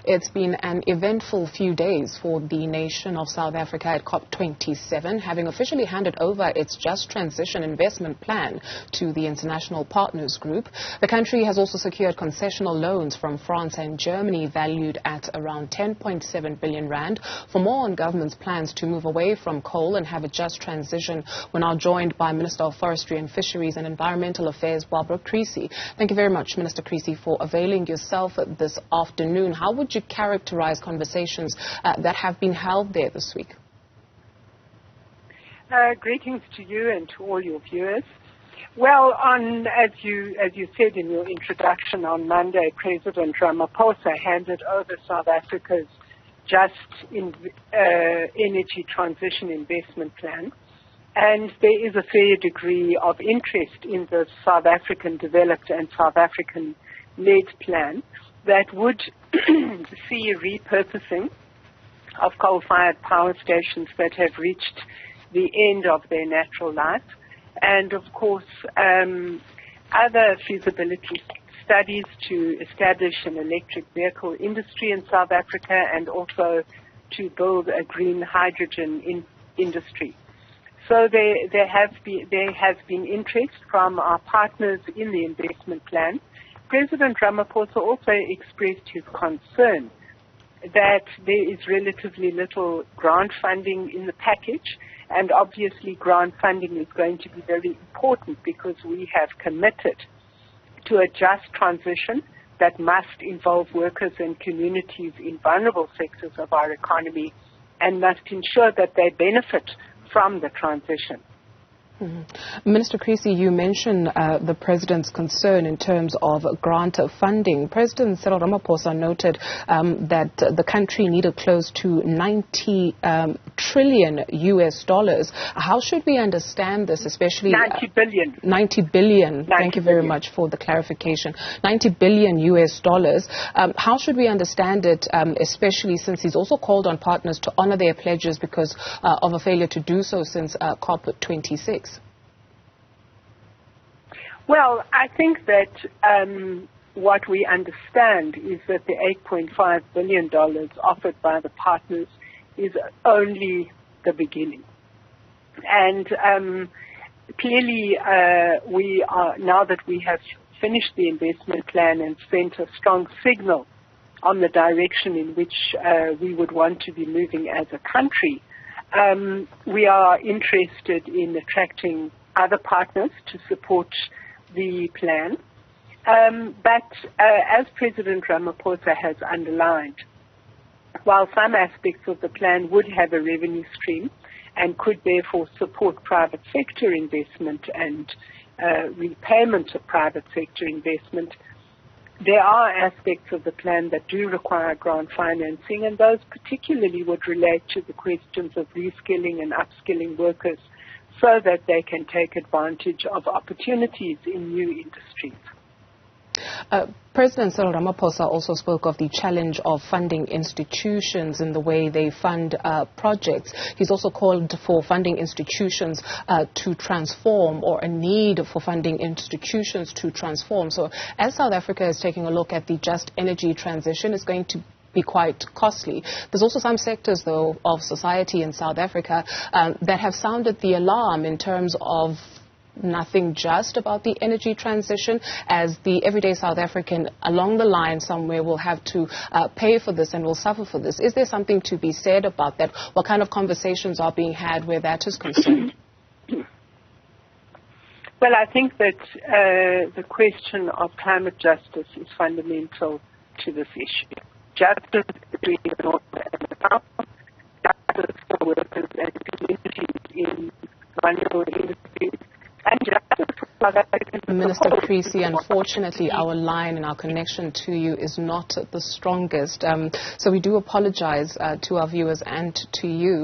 It's been an eventful few days for the nation of South Africa at COP27, having officially handed over its Just Transition Investment Plan to the International Partners Group. The country has also secured concessional loans from France and Germany valued at around 10.7 billion rand. For more on government's plans to move away from coal and have a just transition, we're now joined by Minister of Forestry and Fisheries and Environmental Affairs, Creecy. Thank you very much, Minister Creecy, for availing yourself this afternoon. How would you characterize conversations that have been held there this week? Greetings to you and to all your viewers. Well, as you said in your introduction, on Monday, President Ramaphosa handed over South Africa's Just Energy Transition Investment Plan. And there is a fair degree of interest in the South African developed and South African led plan that would see repurposing of coal-fired power stations that have reached the end of their natural life, and of course other feasibility studies to establish an electric vehicle industry in South Africa and also to build a green hydrogen industry. So there has been interest from our partners in the investment plan. President Ramaphosa also expressed his concern that there is relatively little grant funding in the package, and obviously grant funding is going to be very important because we have committed to a just transition that must involve workers and communities in vulnerable sectors of our economy and must ensure that they benefit from the transition. Minister Creecy, you mentioned the President's concern in terms of grant funding. President Cyril Ramaphosa noted that the country needed close to 90 trillion US dollars. How should we understand this, especially 90 billion. 90 billion. Thank you very much for the clarification. 90 billion US dollars. How should we understand it, especially since he's also called on partners to honor their pledges because of a failure to do so since COP26? Well, I think that what we understand is that the $8.5 billion offered by the partners is only the beginning. And clearly, we are, now that we have finished the investment plan and sent a strong signal on the direction in which we would want to be moving as a country, we are interested in attracting other partners to support the plan. But as President Ramaphosa has underlined, while some aspects of the plan would have a revenue stream and could therefore support private sector investment and repayment of private sector investment, there are aspects of the plan that do require grant financing, and those particularly would relate to the questions of reskilling and upskilling workers so that they can take advantage of opportunities in new industries. President Cyril Ramaphosa also spoke of the challenge of funding institutions in the way they fund projects. He's also called for funding institutions to transform, or a need for funding institutions to transform. So as South Africa is taking a look at the just energy transition, it's going to be quite costly. There's also some sectors, though, of society in South Africa that have sounded the alarm in terms of nothing just about the energy transition, as the everyday South African along the line somewhere will have to pay for this and will suffer for this. Is there something to be said about that? What kind of conversations are being had where that is concerned? Well, I think that the question of climate justice is fundamental to this issue. Justice between the North and the South, justice for workers and communities in vulnerable industries, and justice for South African. Minister Creecy, unfortunately, our line and our connection to you is not the strongest. So we do apologize to our viewers and to you.